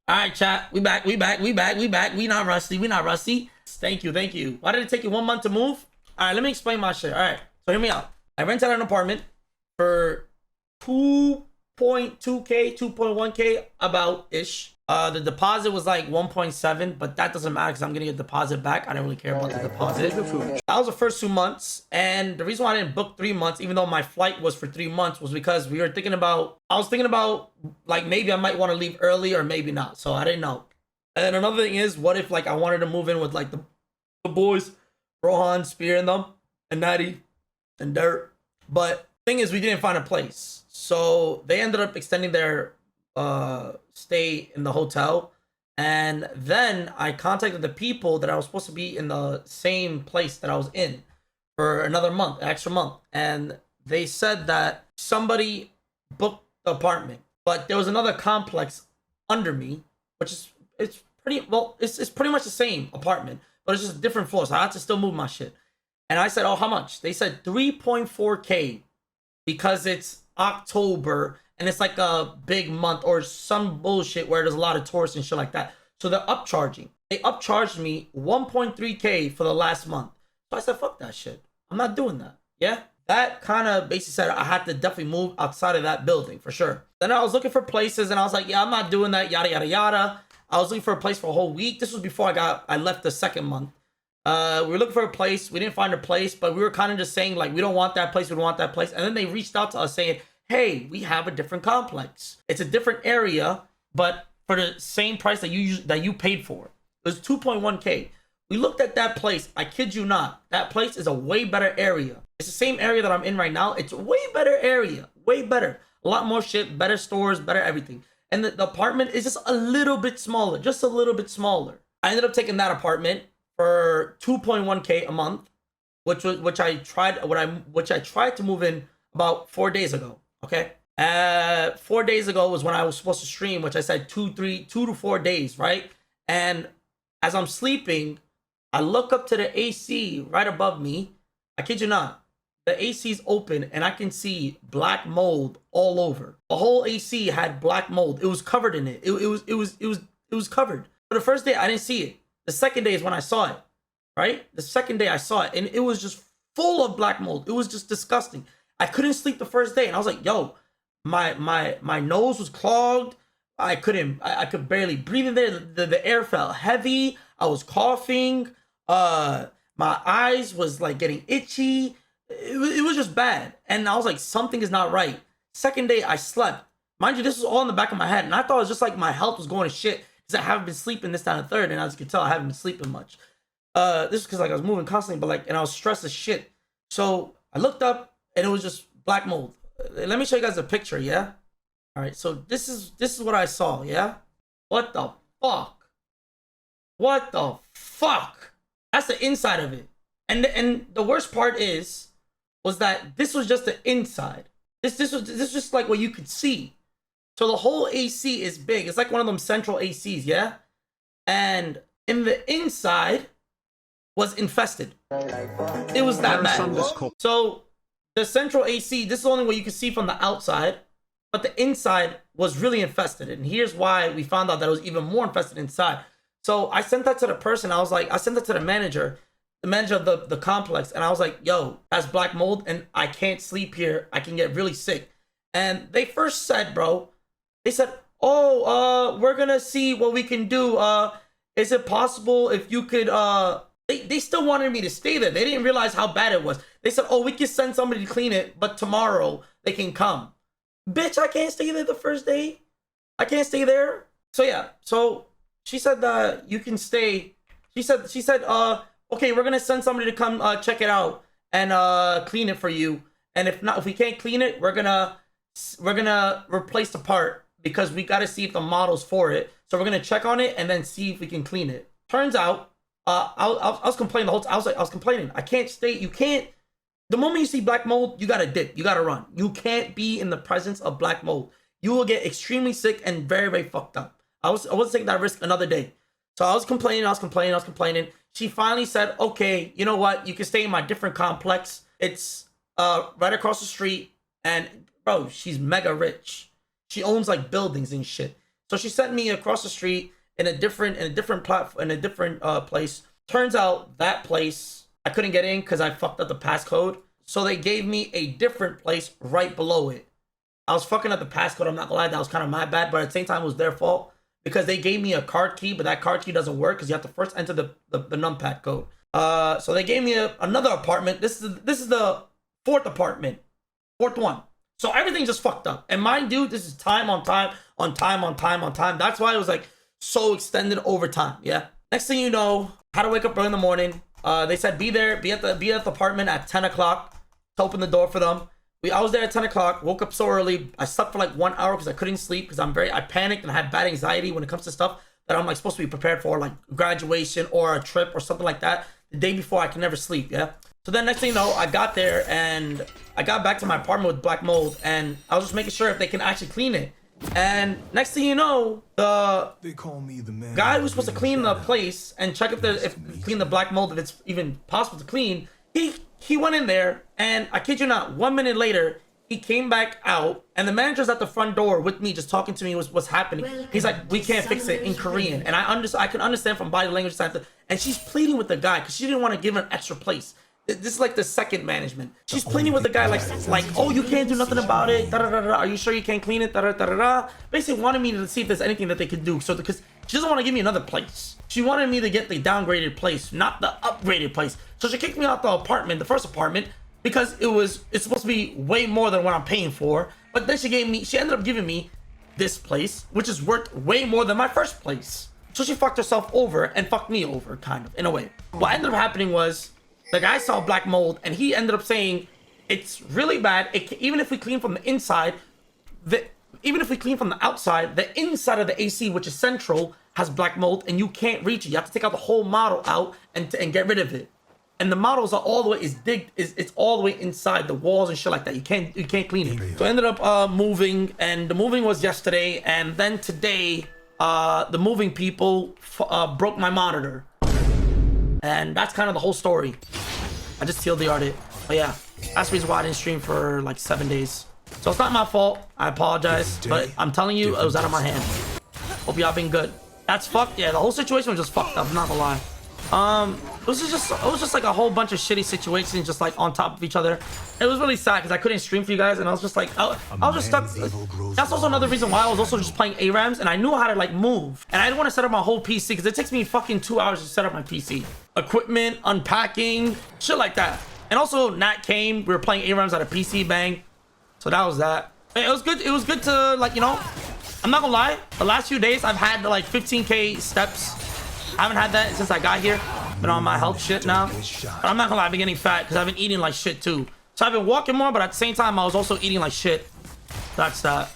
All right, chat. We back. We not rusty. We not rusty. Thank you. Thank you. Why did it take you 1 month to move? All right, let me explain my shit. All right. So hear me out. I rented an apartment for 2.2K, 2.1K about ish. The deposit was like 1.7, but that doesn't matter because I'm getting a deposit back. I don't really care about the deposit. That was the first 2 months, and the reason why I didn't book 3 months, even though my flight was for 3 months, was because we were thinking about. I was thinking about like maybe I might want to leave early or maybe not. So I didn't know. And another thing is, what if like I wanted to move in with like the boys, Rohan, Spear, and them, and Natty, and Dirt. But thing is, we didn't find a place, so they ended up extending their stay in the hotel. And then I contacted the people that I was supposed to be in the same place that I was in for another month, extra month. And they said that somebody booked the apartment, but there was another complex under me, which is it's pretty well, it's pretty much the same apartment, but it's just different floors. So I had to still move my shit. And I said, oh, how much? They said 3.4K because it's October and it's like a big month or some bullshit where there's a lot of tourists and shit like that. So they're upcharging. They upcharged me 1.3K for the last month. So I said, fuck that shit. I'm not doing that. Yeah. That kind of basically said I had to definitely move outside of that building for sure. Then I was looking for places and I was like, yeah, I'm not doing that. Yada, yada, yada. I was looking for a place for a whole week. This was before I left the second month. We were looking for a place. We didn't find a place, but we were kind of just saying like, we don't want that place. We don't want that place. And then they reached out to us saying, hey, we have a different complex. It's a different area, but for the same price that you paid for. It was 2.1K. We looked at that place. I kid you not. That place is a way better area. It's the same area that I'm in right now. It's a way better area. Way better. A lot more shit, better stores, better everything. And the apartment is just a little bit smaller. Just a little bit smaller. I ended up taking that apartment for 2.1K a month, which I tried to move in about 4 days ago. Okay. 4 days ago was when I was supposed to stream, which I said 2 to 4 days, right? And as I'm sleeping, I look up to the AC right above me. I kid you not. The AC's open and I can see black mold all over. The whole AC had black mold. It was covered in it. It was covered. For the first day, I didn't see it. The second day is when I saw it, right? The second day I saw it and it was just full of black mold. It was just disgusting. I couldn't sleep the first day and I was like, yo, my nose was clogged. I could barely breathe in there. The air felt heavy. I was coughing. My eyes was like getting itchy. It was just bad. And I was like, something is not right. Second day I slept. Mind you, this was all in the back of my head. And I thought it was just like my health was going to shit. Because I haven't been sleeping this, that, and third. And as you can tell, I haven't been sleeping much. This is because like I was moving constantly, but like, and I was stressed as shit. So I looked up and it was just black mold. Let me show you guys a picture, yeah? All right, so this is what I saw, yeah? What the fuck? What the fuck? That's the inside of it. And the worst part was that this was just the inside. This was just like what you could see. So the whole AC is big. It's like one of them central ACs, yeah? And in the inside was infested. It was that bad. So the central AC, this is only what you can see from the outside, but the inside was really infested. And here's why we found out that it was even more infested inside. So I sent that to the person. I sent that to the manager of the complex. And I was like, yo, that's black mold and I can't sleep here. I can get really sick. And they first said, bro, they said, oh, we're gonna see what we can do. Is it possible if you could, they still wanted me to stay there. They didn't realize how bad it was. They said, oh, we can send somebody to clean it, but tomorrow they can come. Bitch, I can't stay there the first day. I can't stay there. So yeah, so she said that you can stay. She said, okay, we're gonna send somebody to come check it out and clean it for you. And if we can't clean it, we're gonna replace the part because we gotta see if the model's for it. So we're gonna check on it and then see if we can clean it. Turns out, I was complaining the whole time. I was complaining. I can't stay. You can't. The moment you see black mold, you gotta dip. You gotta run. You can't be in the presence of black mold. You will get extremely sick and very, very fucked up. I wasn't taking that risk another day. So I was complaining. She finally said, okay, you know what? You can stay in my different complex. It's right across the street. And bro, she's mega rich. She owns like buildings and shit. So she sent me across the street in a different place. Turns out that place I couldn't get in because I fucked up the passcode. So they gave me a different place right below it. I was fucking up the passcode. I'm not gonna lie, that was kind of my bad, but at the same time it was their fault because they gave me a card key, but that card key doesn't work because you have to first enter the numpad code. So they gave me another apartment. This is the fourth apartment, fourth one. So everything just fucked up. And mind you, this is time on time on time on time on time. That's why it was like so extended over time. Yeah. Next thing you know, I had to wake up early in the morning. They said be at the apartment at 10 o'clock to open the door for them. I was there at 10 o'clock, woke up so early. I slept for like 1 hour because I couldn't sleep because I panicked and I had bad anxiety when it comes to stuff that I'm like supposed to be prepared for, like graduation or a trip or something like that. The day before, I can never sleep, yeah? So then next thing you know, I got there and I got back to my apartment with black mold and I was just making sure if they can actually clean it. And next thing you know, the guy who's supposed to clean the place and check if clean the black mold, if it's even possible to clean, he went in there and I kid you not, 1 minute later, he came back out and the manager's at the front door with me just talking to me what's happening. He's like, we can't fix it in Korean. And I can understand from body language and she's pleading with the guy because she didn't want to give him an extra place. This is like the second management. She's pleading with the guy like, oh, you can't do nothing about it. Da, da, da, da. Are you sure you can't clean it? Da, da, da, da, da. Basically wanted me to see if there's anything that they could do. So because she doesn't want to give me another place. She wanted me to get the downgraded place, not the upgraded place. So she kicked me out the apartment, the first apartment, because it's supposed to be way more than what I'm paying for. But then she ended up giving me this place, which is worth way more than my first place. So she fucked herself over and fucked me over, kind of, in a way. What ended up happening was the guy saw black mold and he ended up saying it's really bad. Even if we clean from the inside, even if we clean from the outside, the inside of the AC, which is central, has black mold and you can't reach it. You have to take out the whole model out and get rid of it. And the models are all the way it's all the way inside the walls and shit like that. You can't clean it. So I ended up moving, and the moving was yesterday, and then today the moving people broke my monitor. And that's kind of the whole story. I just TLDR'd it. But yeah, that's the reason why I didn't stream for like 7 days. So it's not my fault. I apologize. But I'm telling you, it was out of my hand. Hope y'all been good. That's fucked. Yeah, the whole situation was just fucked up. I'm not gonna lie. It was just like a whole bunch of shitty situations just like on top of each other. It was really sad because I couldn't stream for you guys and I was just like I was just stuck. That's also another reason why I was also just playing ARAMs and I knew how to like move and I didn't want to set up my whole PC because it takes me fucking 2 hours to set up my PC. Equipment, unpacking, shit like that. And also Nat came, we were playing ARAMs at a PC bang, so that was that. It was good to like, you know, I'm not gonna lie, the last few days I've had like 15k steps. I haven't had that since I got here. Been on my health shit now. But I'm not gonna lie, I've been getting fat because I've been eating like shit too. So I've been walking more, but at the same time, I was also eating like shit. That's that.